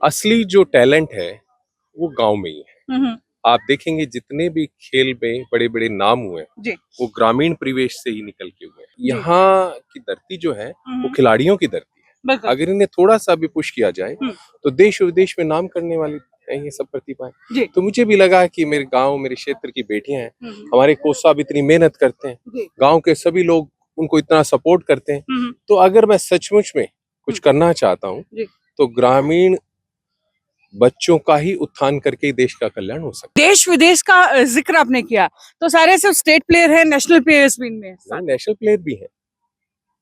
असली जो टैलेंट है वो गांव में ही है। हम्म, आप देखेंगे जितने भी खेल में बड़े बड़े नाम हुए जी वो ग्रामीण परिवेश से ही निकल के हुए हैं। जी। यहाँ की धरती जो है वो हम्म, खिलाड़ियों की धरती है। बिल्कुल। अगर इन्हें थोड़ा सा भी पुश किया जाए हम्म, तो देश विदेश में नाम करने वाली हैं ये सब प्रतिभाएं। जी तो मुझे भी लगा कि मेरे गांव मेरे क्षेत्र की बेटियां हैं, हम्म, हमारे कोच साहब इतनी मेहनत करते हैं, जी गांव के सभी लोग उनको इतना सपोर्ट करते हैं। हम्म, तो अगर मैं सचमुच में कुछ करना चाहता हूँ जी। तो ग्रामीण बच्चों का ही उत्थान करके ही देश का कल्याण हो सकता देश विदेश का जिक्र आपने किया, तो सारे सिर्फ स्टेट प्लेयर हैं, नेशनल प्लेयर्स भी इनमें है। नेशनल प्लेयर भी हैं,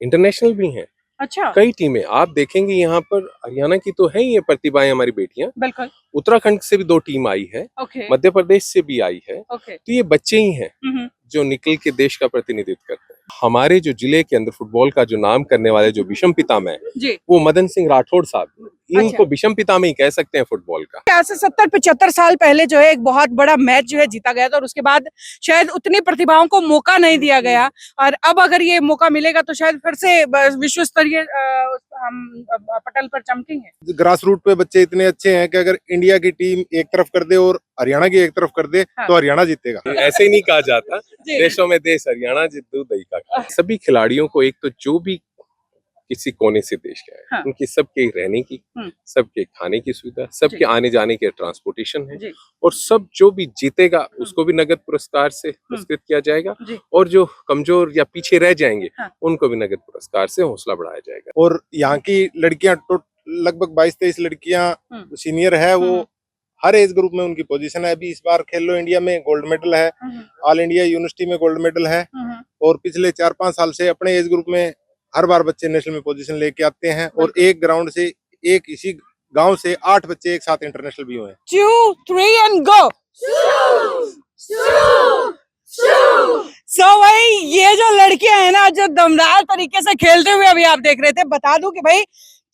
इंटरनेशनल भी हैं, अच्छा कई टीमें आप देखेंगे यहाँ पर। हरियाणा की तो है ही ये प्रतिभाएं हमारी बेटियां, बिल्कुल। उत्तराखंड से भी 2 टीम आई है, ओके मध्य प्रदेश से भी आई है। ओके तो ये बच्चे ही हैं जो निकल के देश का प्रतिनिधित्व करते हैं। हमारे जो जिले के अंदर फुटबॉल का जो नाम करने वाले जो विषम पितामह है जी। वो मदन सिंह राठौड़ साहब, इनको अच्छा। विषम पितामह ही कह सकते हैं फुटबॉल का। आज से 70-75 साल पहले जो है एक बहुत बड़ा मैच जो है जीता गया था, और उसके बाद शायद उतनी प्रतिभाओं को मौका नहीं दिया गया, और अब अगर ये मौका मिलेगा तो शायद फिर से विश्व स्तरीय हम पटल पर चमकेंगे। ग्रास रूट पे बच्चे इतने अच्छे हैं कि अगर इंडिया की टीम एक तरफ कर दे और हरियाणा की एक तरफ कर दे हाँ। तो हरियाणा जीतेगा। ऐसे ही नहीं कहा जाता, जी। देशों में देश हरियाणा जिद्दू दही का। सभी खिलाड़ियों को एक तो जो भी किसी कोने से देश के आए, हाँ। उनकी सबके रहने की, सबके खाने की सुविधा, सबके आने जाने के ट्रांसपोर्टेशन है, जी। और सब जो भी जीतेगा उसको भी नगद पुरस्कार से पुरस्कृत किया जाएगा, जी। और जो कमजोर या पीछे रह जाएंगे हाँ। उनको भी नगद पुरस्कार से हौसला बढ़ाया जाएगा। और यहाँ की लड़कियां लगभग 22-23 लड़कियां सीनियर है, वो हर एज ग्रुप में उनकी पोजीशन है। अभी इस बार खेलो इंडिया में गोल्ड मेडल है, ऑल इंडिया यूनिवर्सिटी में गोल्ड मेडल है, और पिछले 4-5 साल से अपने एज ग्रुप में हर बार बच्चे नेशनल में पोजीशन लेके आते हैं। और एक ग्राउंड से एक इसी गांव से 8 बच्चे एक साथ इंटरनेशनल भी हुए हैं। 2, 3 एंड गो। सो भाई ये जो लड़कियां हैं ना, जो दमदार तरीके से खेलते हुए अभी आप देख रहे थे, बता दूं कि भाई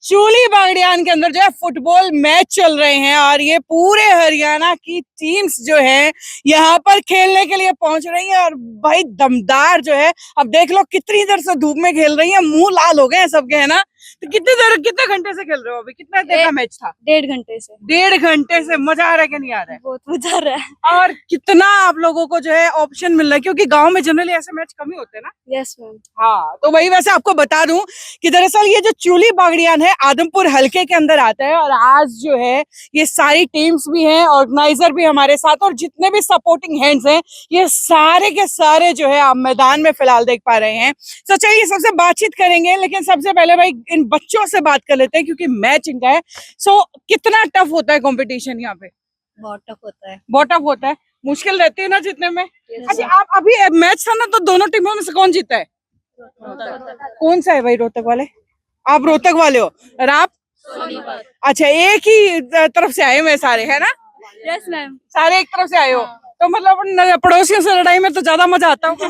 चूली बागड़ियान के अंदर जो है फुटबॉल मैच चल रहे हैं, और ये पूरे हरियाणा की टीम्स जो है यहाँ पर खेलने के लिए पहुंच रही है। और भाई दमदार जो है, अब देख लो कितनी देर से धूप में खेल रही है, मुंह लाल हो गए हैं सबके, है ना। तो कितने घंटे से खेल रहे हो अभी? कितना देर का मैच था? 1.5 घंटे से। 1.5 घंटे से। मजा आ रहा है कि नहीं आ रहा है? बहुत मजा आ रहा है। और कितना आप लोगों को जो है ऑप्शन मिल रहा है, क्योंकि गांव में जनरली ऐसे मैच कम ही होते हैं ना। Yes ma'am. हाँ, तो वही वैसे आपको बता दूं कि दरअसल ये जो चूली बागड़ियान है आदमपुर हलके के अंदर आता है, और आज जो है ये सारी टीम्स भी हैं, ऑर्गेनाइजर भी हमारे साथ, और जितने भी सपोर्टिंग हैंड्स हैं ये सारे के सारे जो है आप मैदान में फिलहाल देख पा रहे हैं। तो चलिए सबसे बातचीत करेंगे, लेकिन सबसे पहले भाई इन बच्चों से बात कर लेते हैं क्योंकि मैच इनका है। सो कितना टफ होता है कॉम्पिटिशन यहाँ पे? बहुत टफ होता है। बहुत टफ होता है, मुश्किल रहती है ना जीतने में। Yes, अच्छा, आप अभी मैच था ना, तो दोनों टीमों में से कौन जीता है? कौन सा है भाई? रोहतक वाले? आप रोहतक वाले हो, और आप? अच्छा, एक ही तरफ से आए हुए सारे, है ना? Yes ma'am. सारे एक तरफ से आए हो, तो मतलब पड़ोसियों से लड़ाई में तो ज्यादा मजा आता होगा।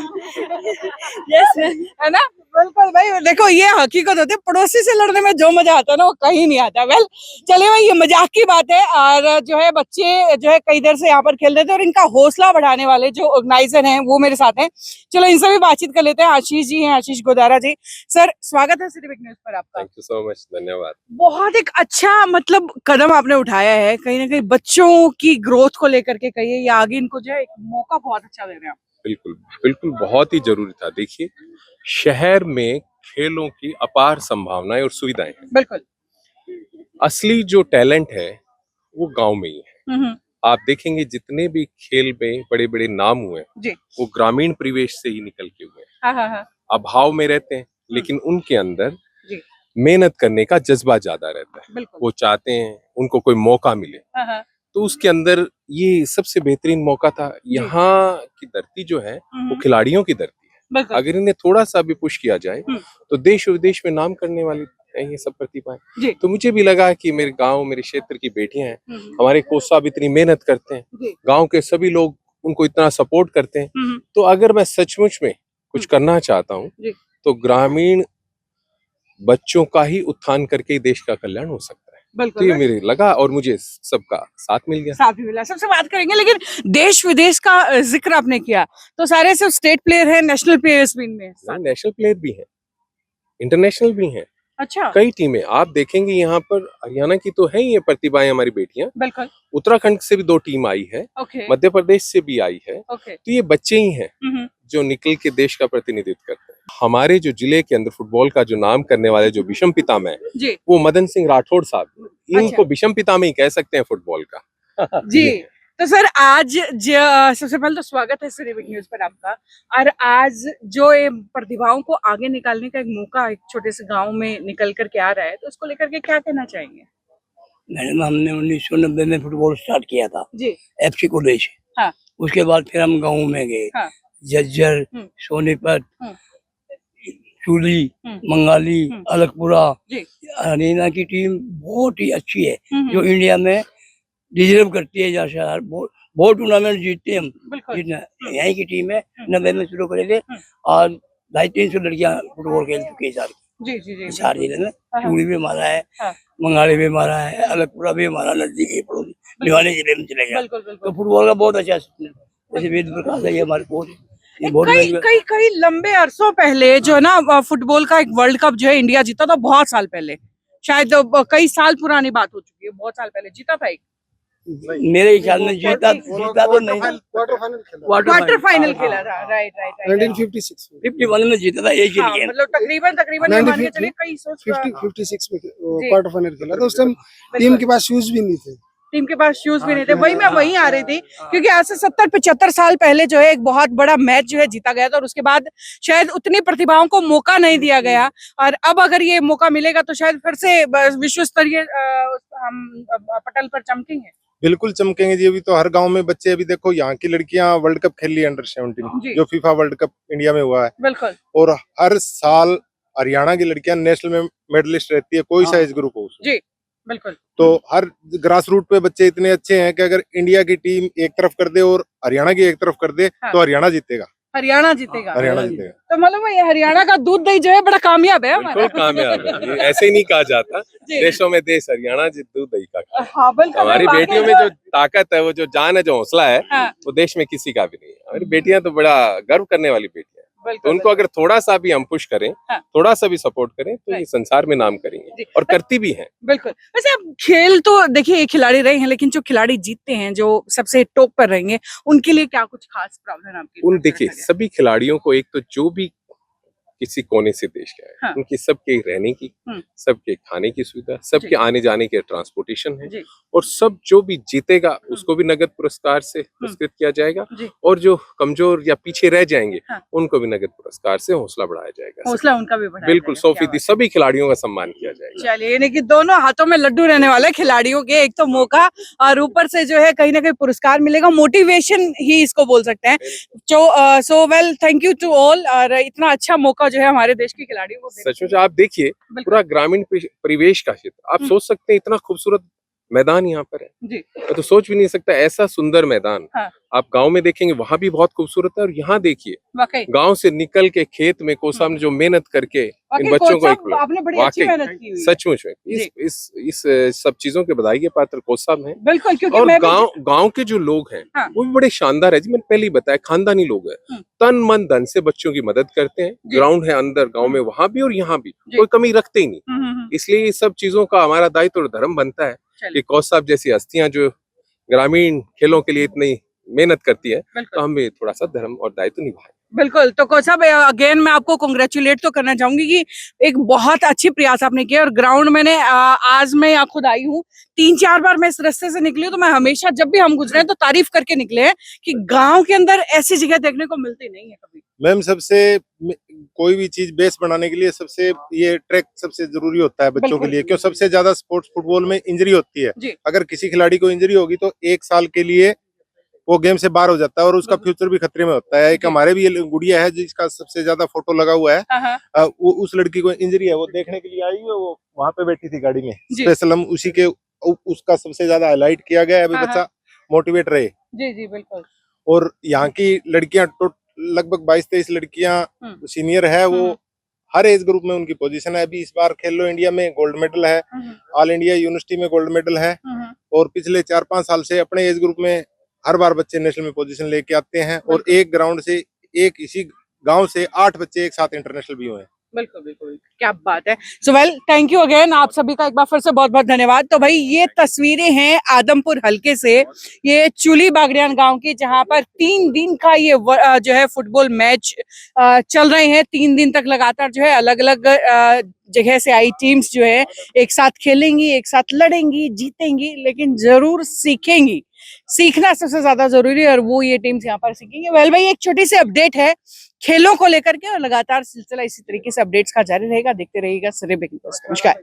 Yes ma'am. है ना? बिल्कुल भाई, देखो ये हकीकत होती है, पड़ोसी से लड़ने में जो मजा आता है ना वो कहीं नहीं आता। वेल चलिए भाई, ये मजाक की बात है, और जो है बच्चे जो है कई देर से यहाँ पर खेल रहे थे, और इनका हौसला बढ़ाने वाले जो ऑर्गेनाइजर हैं वो मेरे साथ हैं। चलो इनसे भी बातचीत कर लेते हैं। आशीष जी हैं, आशीष गोदारा जी। सर स्वागत है सिटी बिग न्यूज पर आपका। थैंक यू सो मच, धन्यवाद। बहुत एक अच्छा मतलब कदम आपने उठाया है, कहीं ना कहीं बच्चों की ग्रोथ को लेकर के कहिए, या आगे इनको जो है एक मौका बहुत अच्छा दे रहे हैं आप। बिल्कुल बिल्कुल, बहुत ही जरूरी था। देखिए, शहर में खेलों की अपार संभावनाएं और सुविधाएं हैं। बिल्कुल। असली जो टैलेंट है वो गांव में ही है। हम्म, आप देखेंगे जितने भी खेल में बड़े बड़े नाम हुए जी। वो ग्रामीण परिवेश से ही निकल के हुए हैं। हाँ हाँ हाँ। अभाव में रहते हैं, लेकिन उनके अंदर जी। मेहनत करने का जज्बा ज्यादा रहता है। बिल्कुल। वो चाहते हैं उनको कोई मौका मिले, हाँ हाँ। तो उसके अंदर ये सबसे बेहतरीन मौका था। यहाँ की धरती जो है वो खिलाड़ियों की धरती है। बिल्कुल। अगर इन्हें थोड़ा सा भी पुश किया जाए तो देश विदेश में नाम करने वाली हैं ये सब प्रतिभाएं। जी। तो मुझे भी लगा कि मेरे गांव मेरे क्षेत्र की बेटियां हैं, हमारे कोच साहब इतनी मेहनत करते हैं, जी। गांव के सभी लोग उनको इतना सपोर्ट करते हैं। तो अगर मैं सचमुच में कुछ करना चाहता हूँ तो ग्रामीण बच्चों का ही उत्थान करके ही देश का कल्याण हो सकता है। तो ये मेरे लगा, और मुझे सबका साथ मिल गया। साथ भी मिला, सबसे बात करेंगे। लेकिन देश विदेश का जिक्र आपने किया, तो सारे सिर्फ स्टेट प्लेयर हैं, नेशनल प्लेयर्स भी इनमें? नेशनल प्लेयर भी हैं, इंटरनेशनल भी हैं, अच्छा, कई टीमें आप देखेंगे यहाँ पर। हरियाणा की तो है ही ये प्रतिभाएं हमारी बेटियां। बिल्कुल। उत्तराखंड से भी 2 टीम आई है, ओके, मध्य प्रदेश से भी आई है। ओके। तो ये बच्चे ही हैं जो निकल के देश का प्रतिनिधित्व करते हैं। हमारे जो जिले के अंदर फुटबॉल का जो नाम करने वाले जो विषम पितामह है जी, वो मदन सिंह राठौड़ साहब, इनको अच्छा। विषम पितामह ही कह सकते हैं फुटबॉल का। जी। तो सर आज सबसे पहले तो स्वागत है सिटी न्यूज पर आपका। और आज जो ये प्रतिभाओं को आगे निकालने का एक मौका एक छोटे से गांव में निकल कर के आ रहा है, तो उसको लेकर के क्या कहना चाहेंगे? मैडम, हमने 1990 में फुटबॉल स्टार्ट किया था जी, एफसी कॉलेज। हाँ। उसके बाद फिर हम गाँव में गए, हाँ। जज्जर, सोनीपत, चूली, मंगाली, अलकपुरा। जी। हरियाणा की टीम बहुत ही अच्छी है, जो हम्म, इंडिया में डिजर्व करती है। जैसे बहुत टूर्नामेंट जीतते हैं हम। बिल्कुल। जीतना यहीं की टीम है। 90 में शुरू करे थे और 250-300 लड़कियां फुटबॉल खेल चुकी है जी, जी, जी, हिसार जिले में। हाँ। चूड़ी भी हमारा है, हाँ। मंगाली भी हमारा है, अलकपुरा भी हमारा नजदीक है, पड़ोसी भिवानी जिले में चले गया। बिल्कुल, तो बिल्कुल। फुटबॉल का बहुत अच्छा सिस्टम, जैसे वेद प्रकाश है, ये हमारे कोच, ये बहुत कई कई कई लंबे अरसों पहले जो है ना फुटबॉल का एक वर्ल्ड कप जो है इंडिया जीता था, बहुत साल पहले। शायद कई साल पुरानी बात हो चुकी है, बहुत साल पहले जीता था एक मेरे ख्याल में जीता तो नहीं, क्वार्टर फाइनल खेला था। Right, right, right. 1956 51 में जीता था एक ही हाँ, गेम। मतलब तकरीबन ये मान के चलिए कई सौ 56 में क्वार्टर फाइनल खेला था। उस टाइम टीम के पास शूज भी नहीं थे। टीम के पास शूज भी नहीं थे। वही मैं वहीं आ रही थी, क्योंकि आज से 70-75 साल पहले जो है एक बहुत बड़ा मैच जो है जीता गया था, और उसके बाद शायद उतनी प्रतिभाओं को मौका नहीं दिया गया। और अब अगर ये मौका मिलेगा तो शायद फिर से विश्व स्तरीय हम पटल पर चमकेंगे। बिल्कुल चमकेंगे जी। अभी तो हर गांव में बच्चे, अभी देखो यहाँ की लड़कियां वर्ल्ड कप खेल रही है अंडर 17, जी। जो फीफा वर्ल्ड कप इंडिया में हुआ है। बिल्कुल, और हर साल हरियाणा की लड़कियां नेशनल में मेडलिस्ट रहती है, कोई सा एज ग्रुप हो उसमें। जी, बिल्कुल। तो हर ग्रास रूट पे बच्चे इतने अच्छे हैं कि अगर इंडिया की टीम एक तरफ कर दे और हरियाणा की एक तरफ कर दे, हाँ। तो हरियाणा जीतेगा। हरियाणा जीतेगा। हरियाणा जीतेगा। तो मतलब ये हरियाणा का दूध दही जो है बड़ा कामयाब है हमारा। बिल्कुल कामयाब है, ये ऐसे ही नहीं कहा जाता। जी। देशों में देश हरियाणा दूध दही का खाता है। हाँ, बिल्कुल। हमारी वाकई बेटियों में जो ताकत है, वो जो जान है, जो हौसला है, हाँ। वो देश में किसी का भी नहीं है। हमारी बेटियां तो बड़ा गर्व करने वाली बेटियां हैं। बिल्कुल, तो उनको अगर थोड़ा सा भी हम पुश करें, हाँ। थोड़ा सा भी सपोर्ट करें, तो ये Right. संसार में नाम करेंगे, जी। और करती भी हैं। बिल्कुल। वैसे अब खेल तो देखिए खिलाड़ी रहे हैं, लेकिन जो खिलाड़ी जीतते हैं, जो सबसे टॉप पर रहेंगे, उनके लिए क्या कुछ खास प्रावधान आपके उन तरफ से देखिए रखा गया? सभी खिलाड़ियों को, एक तो जो भी किसी कोने से देश के आए, हाँ। उनकी सबके रहने की, सबके खाने की सुविधा, जी। सबके आने जाने के ट्रांसपोर्टेशन है, जी, और सब जो भी जीतेगा उसको भी नगद पुरस्कार से पुरस्कृत किया जाएगा, जी। और जो कमजोर या पीछे रह जाएंगे, हाँ। उनको भी नगद पुरस्कार से हौसला बढ़ाया जाएगा। हौसला उनका भी बढ़ाया बिल्कुल जाएगा। 100% क्या सभी खिलाड़ियों का सम्मान किया जाएगा। बात है। चलिए, यानी कि दोनों हाथों में लड्डू रहने वाले खिलाड़ियों के, एक तो मौका और ऊपर से जो है कहीं ना कहीं पुरस्कार मिलेगा, मोटिवेशन ही इसको बोल सकते हैं। So well, thank you to all. और इतना अच्छा मौका जो है हमारे देश के खिलाड़ियों को देने सचमुच आप देखिए बिल्कुल। पूरा ग्रामीण परिवेश का क्षेत्र, आप सोच सकते हैं इतना खूबसूरत मैदान यहाँ पर है। जी, मैं तो सोच भी नहीं सकता ऐसा सुंदर मैदान। हाँ। आप गांव में देखेंगे वहां भी बहुत खूबसूरत है, और यहाँ देखिए वाकई गांव से निकल के खेत में कोच साहब ने जो मेहनत करके इन वाकई बच्चों कोच को साहब, आपने बड़ी अच्छी वाकई मेहनत की हुई है। सचमुच में इस सब चीजों के बधाई के पात्र कोच साहब हैं। बिल्कुल, क्योंकि और मैं भी गांव के जो लोग हैं, हाँ। वो भी बड़े शानदार है जी। मैंने पहले ही बताया, खानदानी लोग हैं, तन मन धन से बच्चों की मदद करते हैं। जी। ग्राउंड है अंदर गांव में, वहां भी और यहाँ भी जी। कोई कमी रखते ही नहीं। हम्म। इसलिए ये सब चीजों का हमारा दायित्व और धर्म बनता है चलिए। कि कोच साहब जैसी हस्तियां जो ग्रामीण खेलों के लिए इतनी मेहनत करती है, तो बिल्कुल, हम भी थोड़ा सा धर्म और दायित्व निभाएं। बिल्कुल। तो कोच साहब, अगेन मैं आपको कांग्रेचुलेट तो करना चाहूंगी कि एक बहुत अच्छी प्रयास आपने किया। और ग्राउंड मैंने आज मैं यहाँ खुद आई हूँ, 3-4 बार मैं इस रास्ते से निकली हूँ, तो मैं हमेशा जब भी हम गुजरे हैं तो तारीफ करके निकले हैं कि गांव के अंदर ऐसी जगह देखने को मिलती नहीं है कभी। मैम, कोई भी चीज बेस बनाने के लिए सबसे ये ट्रैक सबसे जरूरी होता है बच्चों के बिल्कुल। लिए, क्यों सबसे ज्यादा स्पोर्ट्स फुटबॉल में इंजरी होती है। जी। अगर किसी खिलाड़ी को इंजरी होगी तो 1 साल के लिए वो गेम से बाहर हो जाता है, और उसका फ्यूचर भी खतरे में होता है। एक जी। हमारे भी ये गुड़िया है जिसका सबसे ज्यादा फोटो लगा हुआ है। हाँ, वो उस लड़की को इंजरी है, वो देखने के लिए आई है, वो वहां पे बैठी थी गाड़ी में। जी। स्पेशल हम उसी के उसका सबसे ज्यादा हाईलाइट किया गया है, अभी हाँ, बच्चा मोटिवेट रहे। जी, जी, बिल्कुल। और यहाँ की लड़कियां लगभग 22-23 लड़कियां सीनियर है, वो हर एज ग्रुप में उनकी पोजीशन है। अभी इस बार खेलो इंडिया में गोल्ड मेडल है, ऑल इंडिया यूनिवर्सिटी में गोल्ड मेडल है। और पिछले 4-5 साल से अपने एज ग्रुप में हर बार बच्चे नेशनल में पोजीशन लेके आते हैं। और एक ग्राउंड से, एक इसी गांव से 8 बच्चे एक साथ इंटरनेशनल भी हुए हैं। बिल्कुल बिल्कुल, क्या बात है। सो वेल, थैंक यू अगेन, आप सभी का एक बार फिर से बहुत बहुत धन्यवाद। तो भाई ये तस्वीरें हैं आदमपुर हलके से, ये चुली बागड़ियान गांव की, जहां पर 3 दिन का ये जो है फुटबॉल मैच चल रहे हैं। 3 दिन तक लगातार जो है अलग अलग जगह से आई टीम्स जो है एक साथ खेलेंगी, एक साथ लड़ेंगी, जीतेंगी, लेकिन जरूर सीखेंगी। सीखना सबसे ज्यादा जरूरी है और वो ये टीम्स यहाँ पर सीखेंगे। वेल भाई, एक छोटी सी अपडेट है खेलों को लेकर के, और लगातार सिलसिला इसी तरीके से अपडेट्स का जारी रहेगा। देखते रहिएगा सरे ब्रेकिंग न्यूज़। नमस्कार।